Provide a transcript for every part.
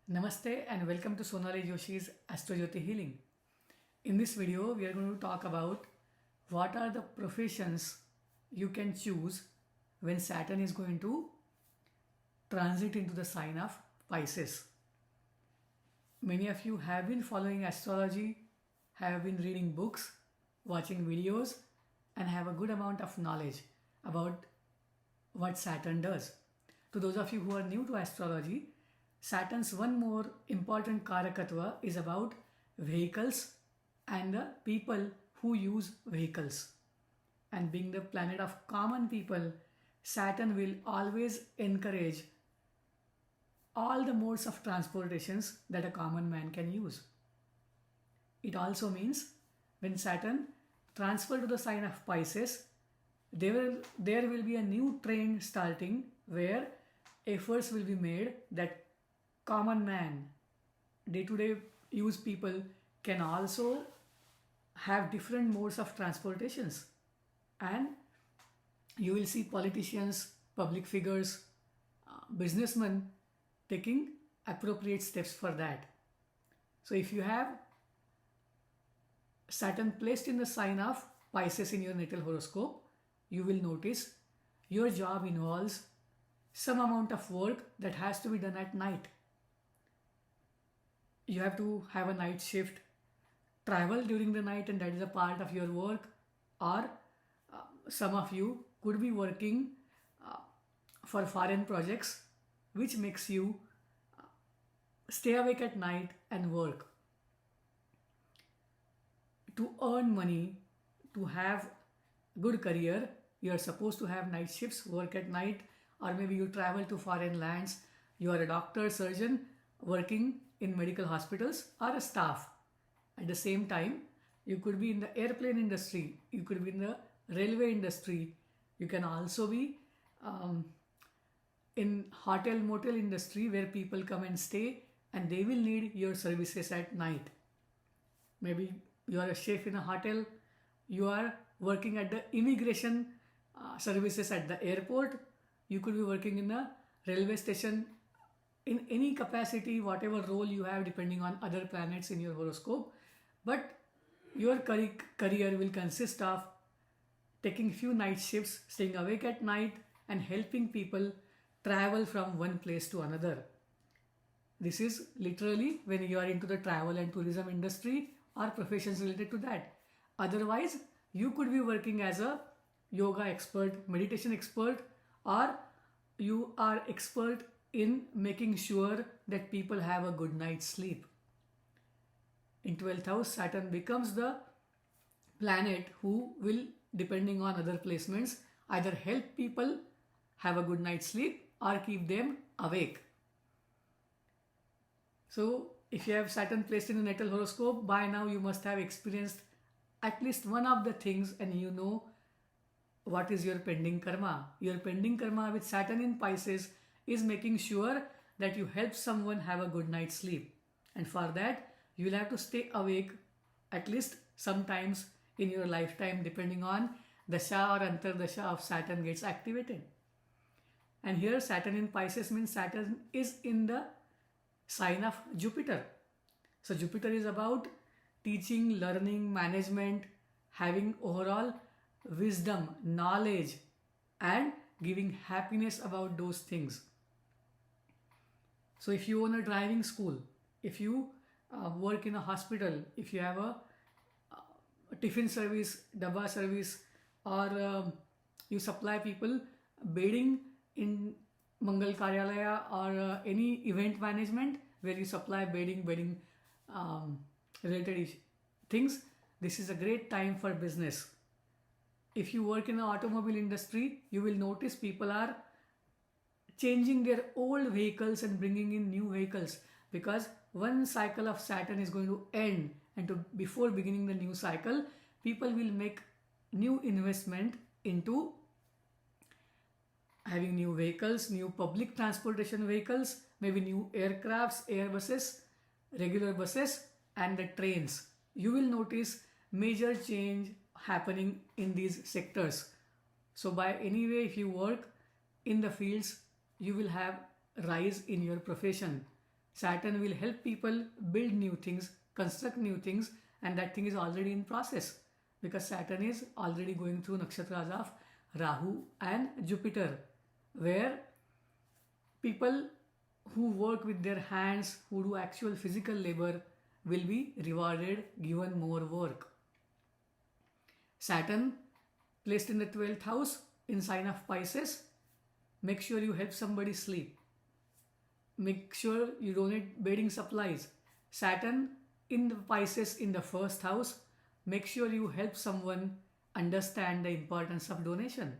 Namaste and welcome to Sonali Joshi's Astrology Healing. In this video, we are going to talk about what are the professions you can choose when Saturn is going to transit into the sign of Pisces. Many of you have been following astrology, have been reading books, watching videos, and have a good amount of knowledge about what Saturn does. To those of you who are new to astrology, Saturn's one more important karakatva is about vehicles and the people who use vehicles. And being the planet of common people, Saturn will always encourage all the modes of transportations that a common man can use. It also means when Saturn transfers to the sign of Pisces, there will be a new trend starting where efforts will be made that common man, day-to-day use people can also have different modes of transportations, and you will see politicians, public figures, businessmen taking appropriate steps for that. So if you have Saturn placed in the sign of Pisces in your natal horoscope, you will notice your job involves some amount of work that has to be done at night. You have to have a night shift, travel during the night, and that is a part of your work. Or some of you could be working for foreign projects, which makes you stay awake at night and work. To earn money, to have good career, you are supposed to have night shifts, work at night, or maybe you travel to foreign lands. You are a doctor, surgeon, working in medical hospitals, or a staff. At the same time, you could be in the airplane industry, you could be in the railway industry, you can also be in hotel motel industry where people come and stay and they will need your services at night. Maybe you are a chef in a hotel, you are working at the immigration services at the airport, you could be working in a railway station. In any capacity, whatever role you have depending on other planets in your horoscope, but your career will consist of taking few night shifts, staying awake at night, and helping people travel from one place to another. This is literally when you are into the travel and tourism industry or professions related to that. Otherwise, you could be working as a yoga expert, meditation expert, or you are expert in making sure that people have a good night's sleep. In 12th house, Saturn becomes the planet who will, depending on other placements, either help people have a good night's sleep or keep them awake. So if you have Saturn placed in the natal horoscope, by now you must have experienced at least one of the things, and you know what is your pending karma. Your pending karma with Saturn in Pisces is making sure that you help someone have a good night's sleep. And for that, you will have to stay awake at least sometimes in your lifetime, depending on Dasha or Antardasha of Saturn gets activated. And here Saturn in Pisces means Saturn is in the sign of Jupiter. So Jupiter is about teaching, learning, management, having overall wisdom, knowledge, and giving happiness about those things. So if you own a driving school, if you work in a hospital, if you have a tiffin service, dabba service, or you supply people bedding in Mangal Karyalaya or any event management where you supply bedding related things, this is a great time for business. If you work in the automobile industry, you will notice people are changing their old vehicles and bringing in new vehicles, because one cycle of Saturn is going to end, and before beginning the new cycle, people will make new investment into having new vehicles, new public transportation vehicles, maybe new aircrafts, airbuses, regular buses, and the trains. You will notice major change happening in these sectors. So by any way, if you work in the fields, you will have rise in your profession. Saturn will help people build new things, construct new things, and that thing is already in process because Saturn is already going through nakshatras of Rahu and Jupiter, where people who work with their hands, who do actual physical labor, will be rewarded, given more work. Saturn placed in the 12th house in sign of Pisces. Make sure you help somebody sleep. Make sure you donate bedding supplies. Saturn in the Pisces in the first house. Make sure you help someone understand the importance of donation.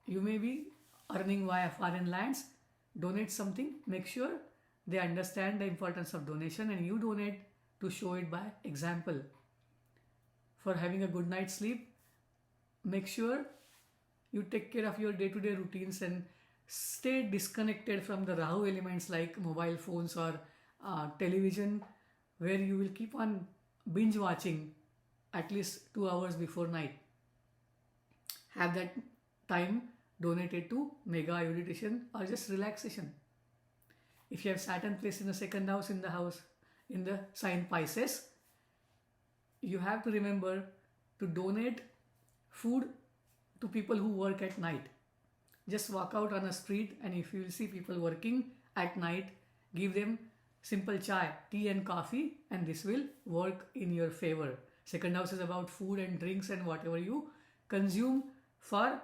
You may be earning via foreign lands. Donate something. Make sure they understand the importance of donation and you donate to show it by example. For having a good night's sleep, make sure you take care of your day-to-day routines and stay disconnected from the Rahu elements like mobile phones or television, where you will keep on binge watching at least 2 hours before night. Have that time donated to mega meditation or just relaxation. If you have Saturn placed in the second house in the sign Pisces, you have to remember to donate food to people who work at night. Just walk out on a street and if you will see people working at night, give them simple chai, tea and coffee, and this will work in your favor. Second house is about food and drinks and whatever you consume for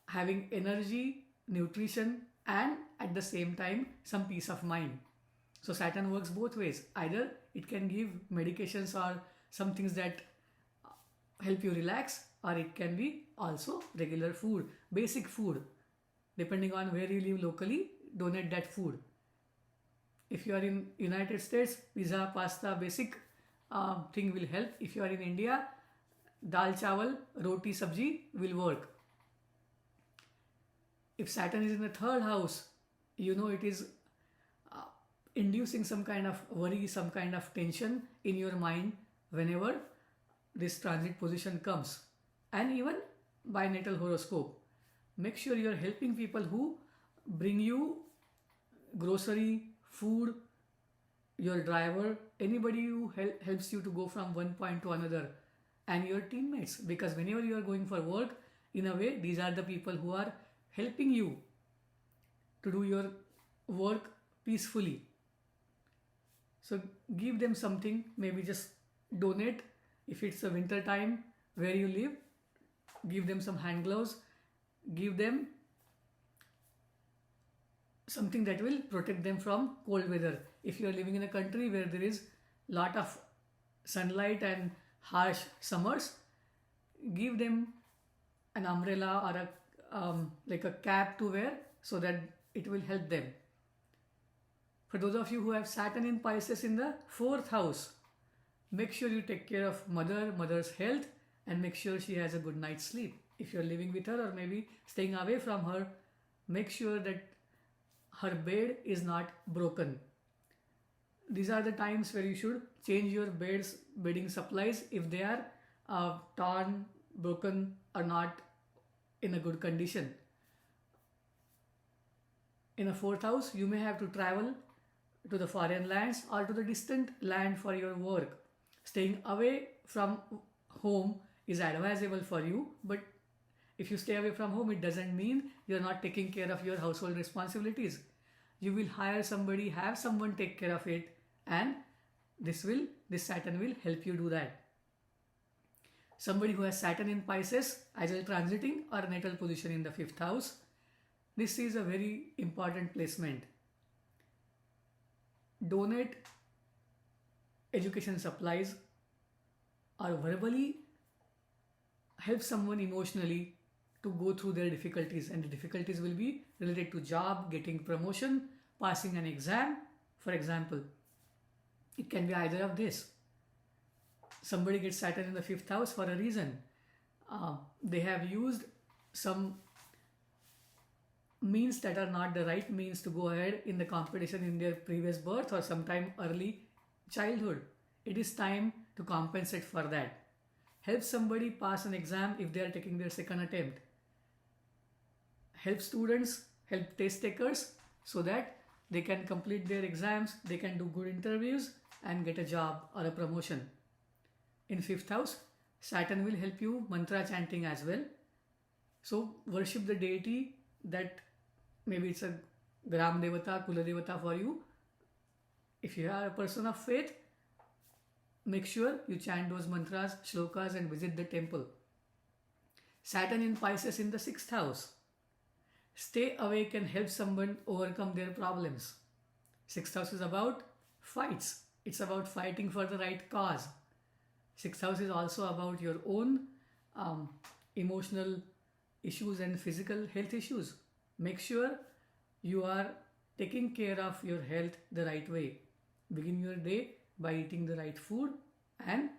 having energy, nutrition, and at the same time some peace of mind. So Saturn works both ways. Either it can give medications or some things that help you relax, or it can be also regular food, basic food. Depending on where you live locally, donate that food. If you are in United States, pizza, pasta, basic thing will help. If you are in India, dal chawal, roti, sabji will work. If Saturn is in the third house, you know it is inducing some kind of worry, some kind of tension in your mind whenever this transit position comes. And even by natal horoscope, make sure you are helping people who bring you grocery, food, your driver, anybody who helps you to go from one point to another, and your teammates, because whenever you are going for work, in a way these are the people who are helping you to do your work peacefully. So give them something, maybe just donate. If it's a winter time where you live, give them some hand gloves, give them something that will protect them from cold weather. If you are living in a country where there is lot of sunlight and harsh summers, give them an umbrella or a like a cap to wear so that it will help them. For those of you who have Saturn in Pisces in the fourth house, make sure you take care of mother's health, and make sure she has a good night's sleep. If you're living with her or maybe staying away from her, make sure that her bed is not broken. These are the times where you should change your bedding supplies if they are torn, broken, or not in a good condition. In a fourth house, you may have to travel to the foreign lands or to the distant land for your work. Staying away from home is advisable for you, but if you stay away from home, it doesn't mean you're not taking care of your household responsibilities. You will hire somebody, have someone take care of it, and this Saturn will help you do that. Somebody who has Saturn in Pisces, either transiting or natal position in the fifth house, this is a very important placement. Donate education supplies or verbally help someone emotionally to go through their difficulties, and the difficulties will be related to job, getting promotion, passing an exam, for example. It can be either of this. Somebody gets Saturn in the fifth house for a reason. They have used some means that are not the right means to go ahead in the competition in their previous birth or sometime early childhood. It is time to compensate for that. Help somebody pass an exam if they are taking their second attempt. Help students, help test takers so that they can complete their exams, they can do good interviews and get a job or a promotion. In fifth house, Saturn will help you mantra chanting as well. So worship the deity that maybe it's a Gram Devata, Kula Devata for you. If you are a person of faith, make sure you chant those mantras, shlokas and visit the temple. Saturn in Pisces in the sixth house. Stay awake and help someone overcome their problems. Sixth house is about fights. It's about fighting for the right cause. Sixth house is also about your own emotional issues and physical health issues. Make sure you are taking care of your health the right way. Begin your day by eating the right food and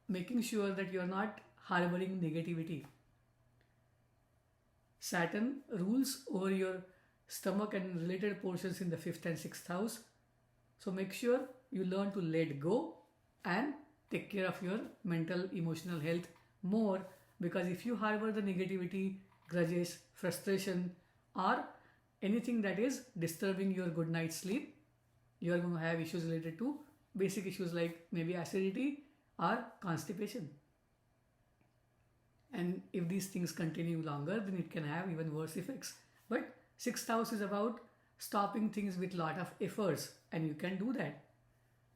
making sure that you are not harboring negativity. Saturn rules over your stomach and related portions in the fifth and sixth house. So make sure you learn to let go and take care of your mental, emotional health more, because if you harbor the negativity, grudges, frustration or anything that is disturbing your good night's sleep, you are going to have issues related to basic issues like maybe acidity or constipation. And if these things continue longer, then it can have even worse effects. But sixth house is about stopping things with lot of efforts, and you can do that.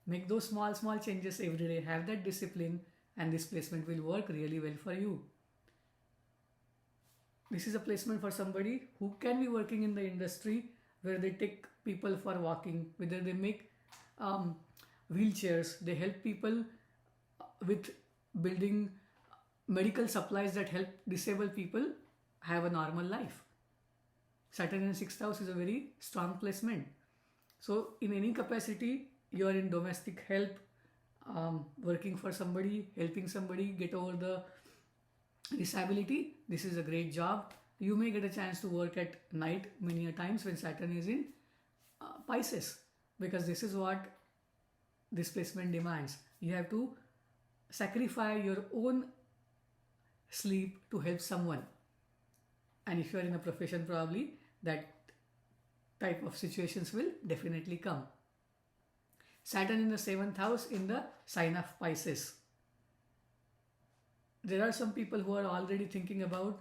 Make those small changes every day, have that discipline, and this placement will work really well for you. This is a placement for somebody who can be working in the industry where they take people for walking, whether they make wheelchairs, they help people with building medical supplies that help disabled people have a normal life. Saturn in sixth house is a very strong placement. So in any capacity, you are in domestic help, working for somebody, helping somebody get over the disability, this is a great job. You may get a chance to work at night many a times when Saturn is in Pisces, because this is what this placement demands. You have to sacrifice your own sleep to help someone. And if you are in a profession, probably that type of situations will definitely come. Saturn in the seventh house in the sign of Pisces. There are some people who are already thinking about,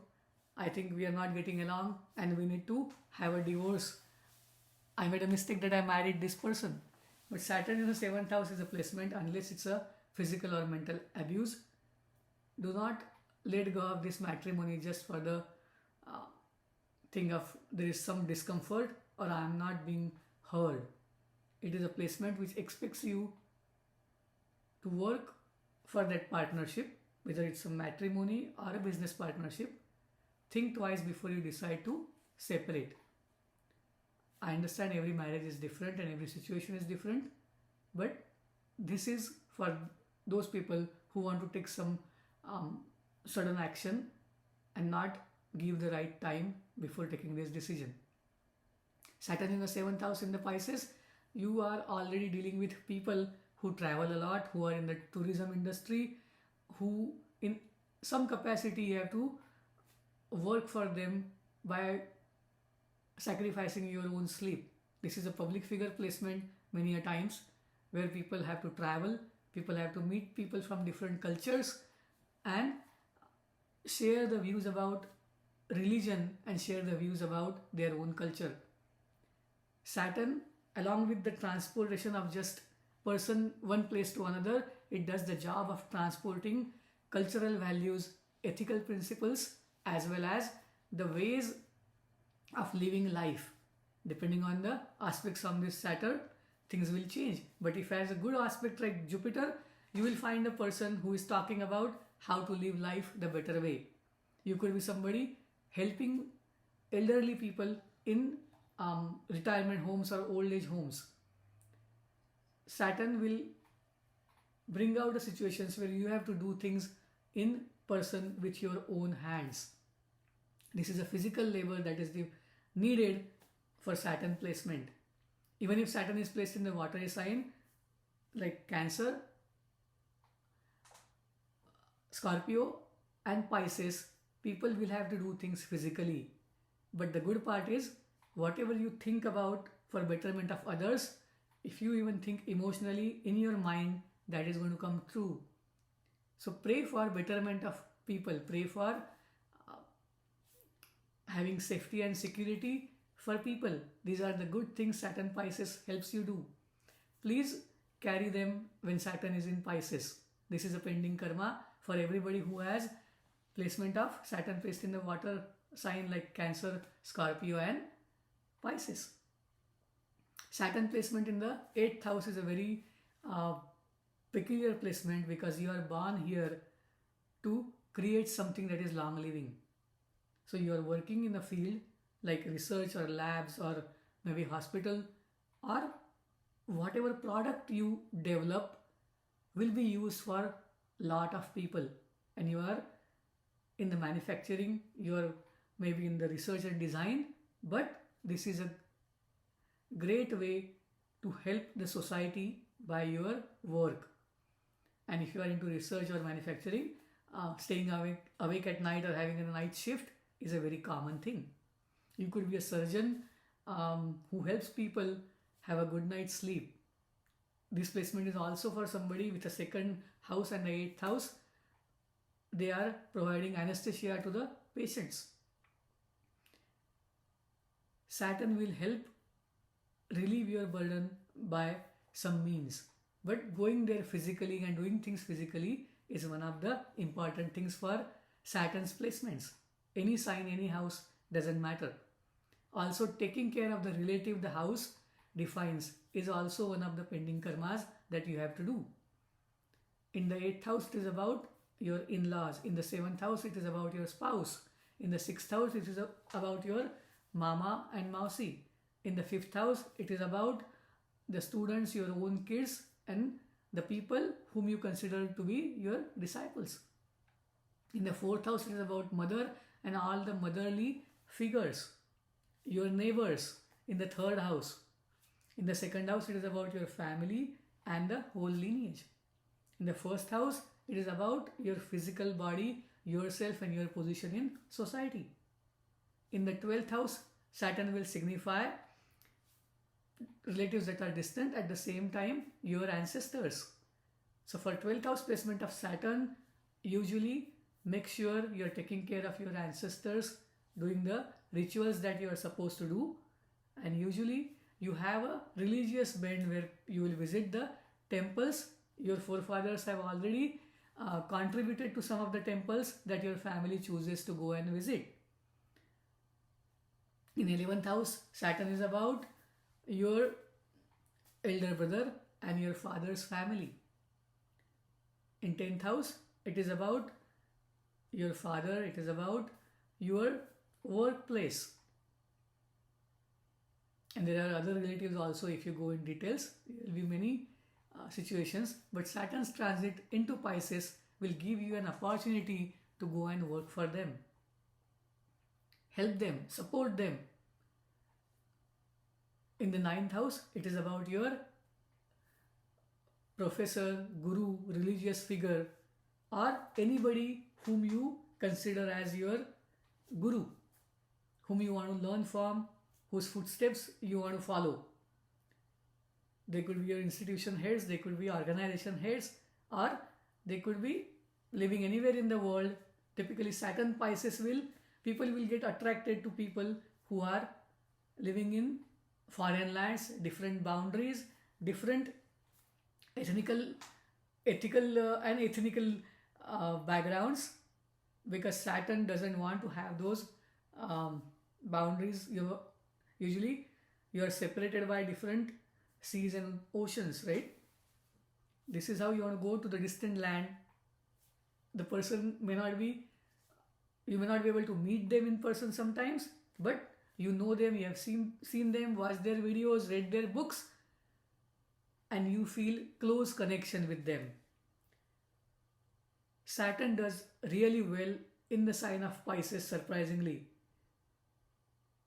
I think we are not getting along and we need to have a divorce. I made a mistake that I married this person. But Saturn in the seventh house is a placement, unless it's a physical or mental abuse. Do not let go of this matrimony just for the thing of there is some discomfort or I am not being heard. It is a placement which expects you to work for that partnership, whether it's a matrimony or a business partnership. Think twice before you decide to separate. I understand every marriage is different and every situation is different, but this is for those people who want to take some sudden action and not give the right time before taking this decision. Saturn in the seventh house in the Pisces, you are already dealing with people who travel a lot, who are in the tourism industry, who in some capacity you have to work for them by sacrificing your own sleep. This is a public figure placement many a times, where people have to travel, people have to meet people from different cultures and share the views about religion and share the views about their own culture. Saturn, along with the transportation of just person one place to another, it does the job of transporting cultural values, ethical principles, as well as the ways of living life. Depending on the aspects of this Saturn, things will change. But if it has a good aspect like Jupiter, you will find a person who is talking about how to live life the better way. You could be somebody helping elderly people in retirement homes or old age homes. Saturn will bring out the situations where you have to do things in person with your own hands. This is a physical labor that is needed for Saturn placement. Even if Saturn is placed in the watery sign like Cancer, Scorpio and Pisces, people will have to do things physically. But the good part is, whatever you think about for betterment of others, if you even think emotionally in your mind, that is going to come true. So pray for betterment of people. Pray for having safety and security for people. These are the good things Saturn Pisces helps you do. Please carry them when Saturn is in Pisces. This is a pending karma for everybody who has placement of Saturn placed in the water sign like Cancer, Scorpio and Pisces. Saturn placement in the 8th house is a very peculiar placement because you are born here to create something that is long living. So you are working in a field like research or labs or maybe hospital, or whatever product you develop will be used for lot of people, and you are in the manufacturing, you are maybe in the research and design, but this is a great way to help the society by your work. And if you are into research or manufacturing, staying awake at night or having a night shift is a very common thing. You could be a surgeon who helps people have a good night's sleep. This placement is also for somebody with a 2nd house and the 8th house. They are providing anesthesia to the patients. Saturn will help relieve your burden by some means. But going there physically and doing things physically is one of the important things for Saturn's placements. Any sign, any house, doesn't matter. Also, taking care of the relative the house defines is also one of the pending karmas that you have to do. In the 8th house, it is about your in-laws. In the 7th house, it is about your spouse. In the 6th house, it is about your mama and mausi. In the 5th house, it is about the students, your own kids, and the people whom you consider to be your disciples. In the 4th house, it is about mother and all the motherly figures, your neighbors. In the 3rd house, in the 2nd house, it is about your family and the whole lineage. In the 1st house, it is about your physical body, yourself and your position in society. In the 12th house, Saturn will signify relatives that are distant, at the same time your ancestors. So for 12th house placement of Saturn, usually make sure you are taking care of your ancestors, doing the rituals that you are supposed to do, and usually you have a religious bent where you will visit the temples. Your forefathers have already contributed to some of the temples that your family chooses to go and visit. In 11th house, Saturn is about your elder brother and your father's family. In 10th house, it is about your father, it is about your workplace. And there are other relatives also. If you go in details, there will be many situations, but Saturn's transit into Pisces will give you an opportunity to go and work for them, help them, support them. In the 9th house, it is about your professor, guru, religious figure, or anybody whom you consider as your guru, whom you want to learn from, whose footsteps you want to follow. They could be your institution heads, they could be organization heads, or they could be living anywhere in the world. Typically Saturn Pisces people will get attracted to people who are living in foreign lands, different boundaries, different ethical and ethnical backgrounds, because Saturn doesn't want to have those boundaries. Usually you are separated by different seas and oceans, right? This is how you want to go to the distant land. The person you may not be able to meet them in person sometimes, but you know them, you have seen them, watched their videos, read their books, and you feel close connection with them. Saturn does really well in the sign of Pisces, surprisingly.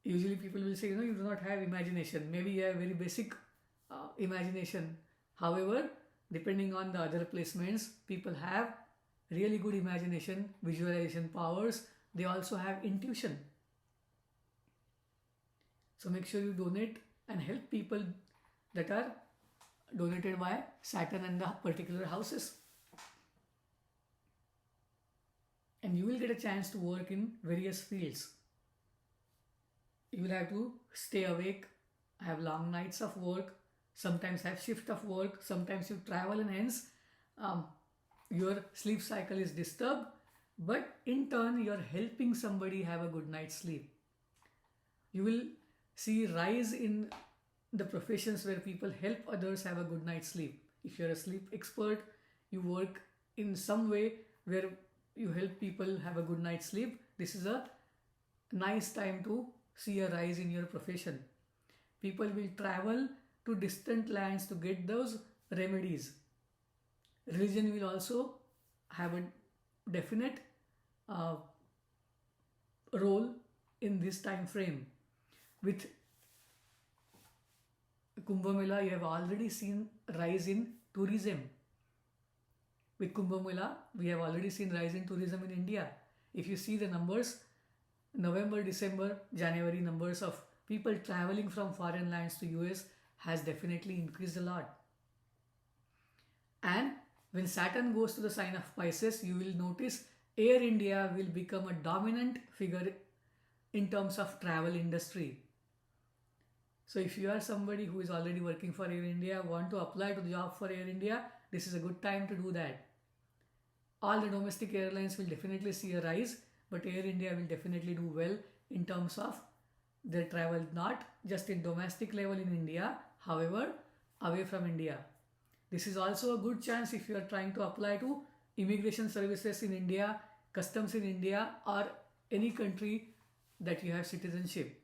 Usually people will say, you do not have imagination. Maybe you have very basic imagination. However, depending on the other placements, people have really good imagination, visualization powers. They also have intuition. So make sure you donate and help people that are donated by Saturn and the particular houses. And you will get a chance to work in various fields. You will have to stay awake, have long nights of work, sometimes have shift of work, sometimes you travel, and hence um, your sleep cycle is disturbed, but in turn you're helping somebody have a good night's sleep. You will see rise in the professions where people help others have a good night's sleep. If you're a sleep expert, you work in some way where you help people have a good night's sleep. This is a nice time to see a rise in your profession. People will travel to distant lands to get those remedies. Religion will also have a definite role in this time frame. With Kumbh Mela, you have already seen rise in tourism. With Kumbh Mela, we have already seen rise in tourism in India. If you see the numbers, November, December, January numbers of people traveling from foreign lands to US has definitely increased a lot. And when Saturn goes to the sign of Pisces, you will notice Air India will become a dominant figure in terms of travel industry. So if you are somebody who is already working for Air India, want to apply to the job for Air India, this is a good time to do that. All the domestic airlines will definitely see a rise, but Air India will definitely do well in terms of their travel, not just in domestic level in India, however, away from India. This is also a good chance if you are trying to apply to immigration services in India, customs in India, or any country that you have citizenship.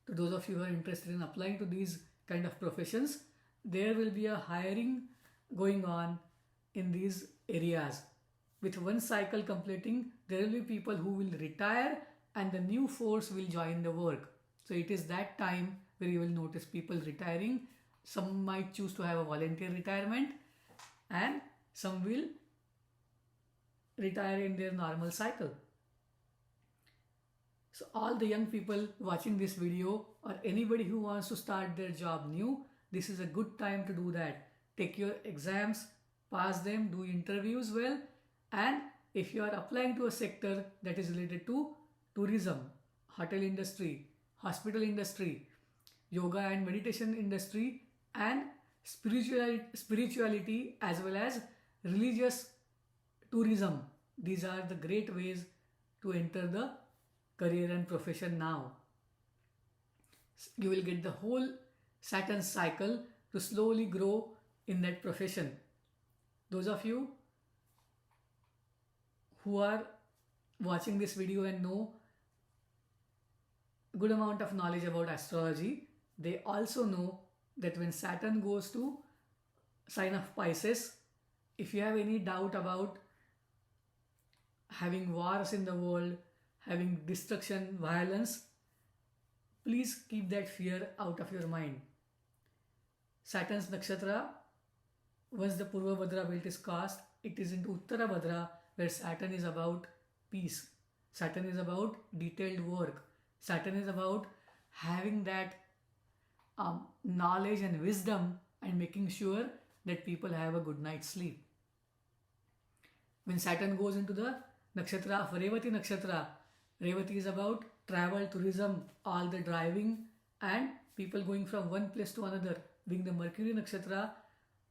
To those of you who are interested in applying to these kind of professions, there will be a hiring going on in these areas. With one cycle completing, there will be people who will retire and the new force will join the work. So it is that time where you will notice people retiring. Some might choose to have a volunteer retirement and some will retire in their normal cycle. So all the young people watching this video or anybody who wants to start their job new, this is a good time to do that. Take your exams, pass them, do interviews well, and if you are applying to a sector that is related to tourism, hotel industry, hospital industry, yoga and meditation industry, and spirituality as well as religious tourism, these are the great ways to enter the career and profession now. You will get the whole Saturn cycle to slowly grow in that profession. Those of you who are watching this video and know good amount of knowledge about astrology, they also know that when Saturn goes to sign of Pisces, if you have any doubt about having wars in the world, having destruction, violence, please keep that fear out of your mind. Saturn's nakshatra, once the Purva Bhadra belt is cast, it is into Uttara Bhadra, where Saturn is about peace. Saturn is about detailed work. Saturn is about having that knowledge and wisdom and making sure that people have a good night's sleep. When Saturn goes into the nakshatra of Revati nakshatra, Revati is about travel, tourism, all the driving and people going from one place to another. Being the Mercury nakshatra,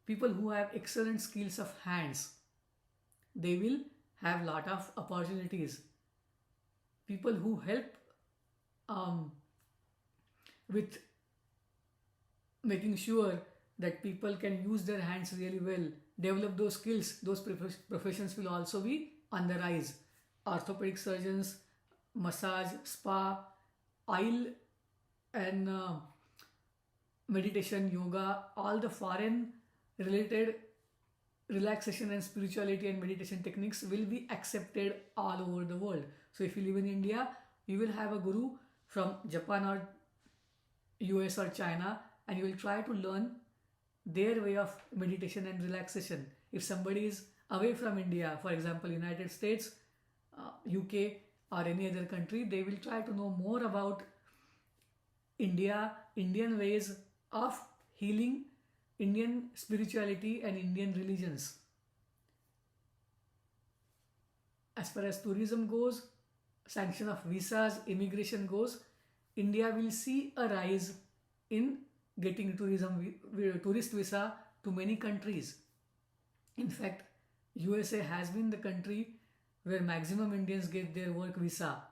people who have excellent skills of hands, they will have lot of opportunities. People who help with making sure that people can use their hands really well, develop those skills, those professions will also be on the rise. Orthopedic surgeons, massage, spa, oil and meditation, yoga, all the foreign related relaxation and spirituality and meditation techniques will be accepted all over the world. So if you live in India, you will have a guru from Japan or US or China and you will try to learn their way of meditation and relaxation. If somebody is away from India, for example, United States, UK or any other country, they will try to know more about India Indian ways of healing, Indian spirituality, and Indian religions. As far as tourism goes, sanction of visas, immigration goes, India will see a rise in getting tourist visa to many countries. In fact, USA has been the country where maximum Indians get their work visa,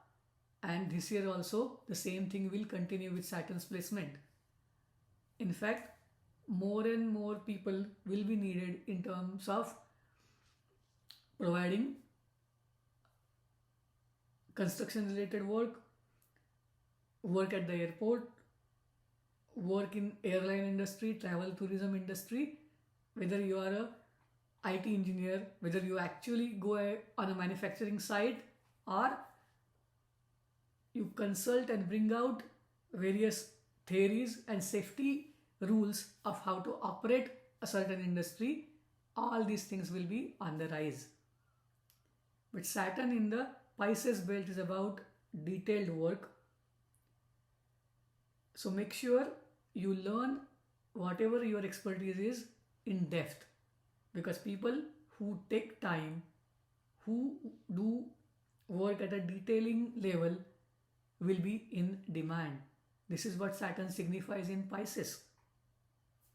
and this year also the same thing will continue with Saturn's placement. In fact, more and more people will be needed in terms of providing construction related work, work at the airport, work in airline industry, travel tourism industry, whether you are a IT engineer, whether you actually go on a manufacturing site, or you consult and bring out various theories and safety rules of how to operate a certain industry, all these things will be on the rise. But Saturn in the Pisces belt is about detailed work. So make sure you learn whatever your expertise is in depth, because people who take time, who do work at a detailing level, will be in demand. This is what Saturn signifies in Pisces.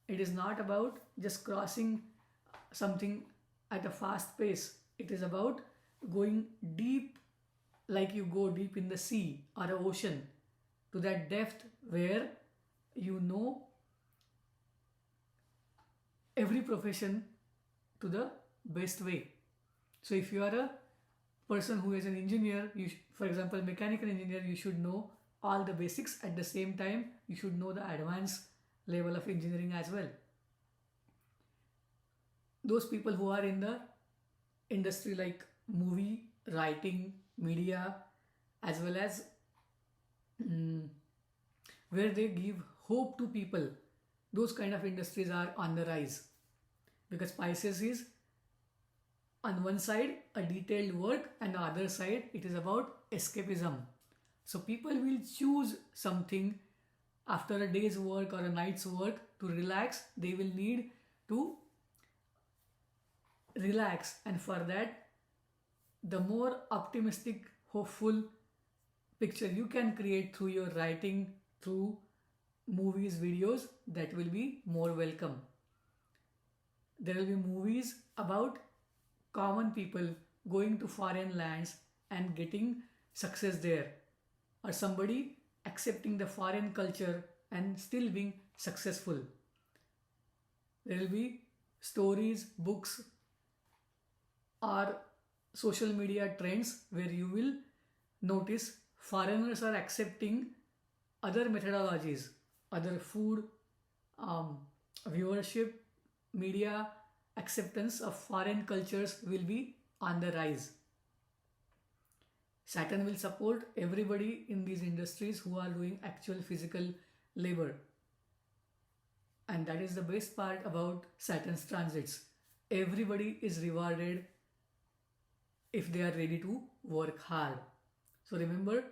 It is not about just crossing something at a fast pace. It is about going deep, like you go deep in the sea or an ocean, to that depth where you know every profession to the best way. So if you are a person who is an engineer, for example mechanical engineer, you should know all the basics. At the same time, you should know the advanced level of engineering as well. Those people who are in the industry like movie, writing, media, as well as where they give hope to people, those kind of industries are on the rise, because Pisces is on one side a detailed work, and the other side it is about escapism. So people will choose something after a day's work or a night's work to relax. They will need to relax, and for that, the more optimistic, hopeful picture you can create through your writing, through movies, videos, that will be more welcome. There will be movies about common people going to foreign lands and getting success there, or somebody accepting the foreign culture and still being successful. There will be stories, books, or social media trends where you will notice foreigners are accepting other methodologies, other food, viewership, media acceptance of foreign cultures will be on the rise. Saturn will support everybody in these industries who are doing actual physical labor. And that is the best part about Saturn's transits. Everybody is rewarded if they are ready to work hard. So remember,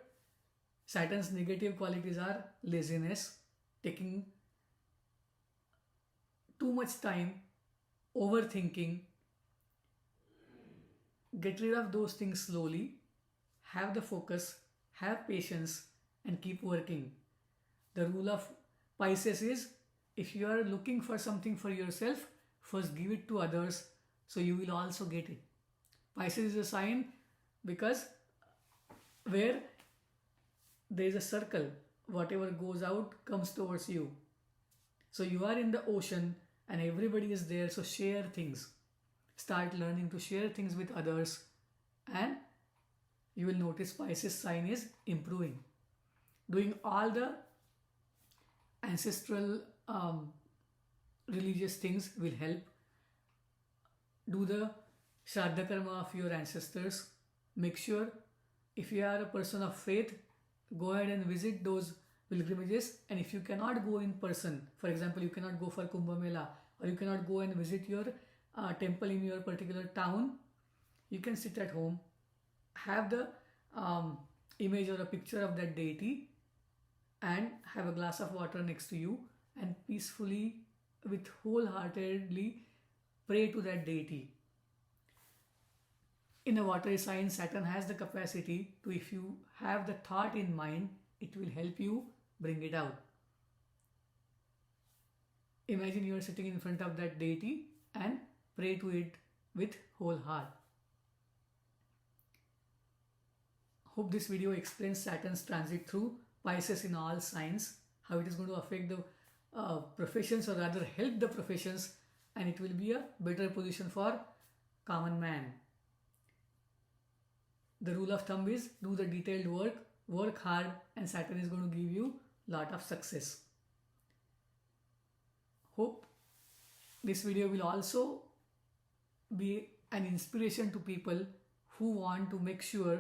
Saturn's negative qualities are laziness, taking too much time, overthinking. Get rid of those things slowly. Have the focus, have patience, and keep working. The rule of Pisces is, if you are looking for something for yourself, first give it to others, so you will also get it. Pisces is a sign because where there is a circle, whatever goes out comes towards you. So you are in the ocean and everybody is there, so share things. Start learning to share things with others, and you will notice Pisces sign is improving. Doing all the ancestral religious things will help. Do the Shraddha Karma of your ancestors. Make sure, if you are a person of faith, go ahead and visit those pilgrimages. And if you cannot go in person, for example, you cannot go for Kumbh Mela, or you cannot go and visit your temple in your particular town, you can sit at home, have the image or a picture of that deity, and have a glass of water next to you and peacefully, with wholeheartedly pray to that deity. In a watery sign, Saturn has the capacity to, if you have the thought in mind, it will help you bring it out. Imagine you are sitting in front of that deity and pray to it with whole heart. Hope this video explains Saturn's transit through Pisces in all signs, how it is going to affect the professions, or rather help the professions, and it will be a better position for common man. The rule of thumb is do the detailed work, work hard, and Saturn is going to give you lot of success. Hope this video will also be an inspiration to people who want to make sure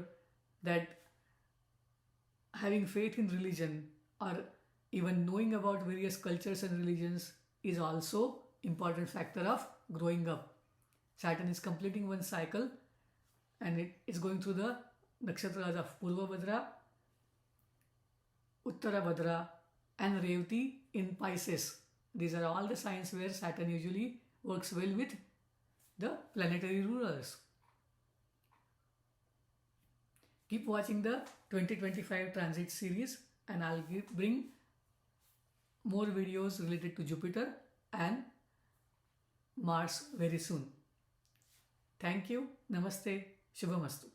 that having faith in religion, or even knowing about various cultures and religions, is also important factor of growing up. Saturn is completing one cycle and it is going through the nakshatras of Purvabhadra, Uttarabhadra and Revati in Pisces. These are all the signs where Saturn usually works well with the planetary rulers. Keep watching the 2025 transit series, and I'll bring more videos related to Jupiter and Mars very soon. Thank you. Namaste. Shubhamastu.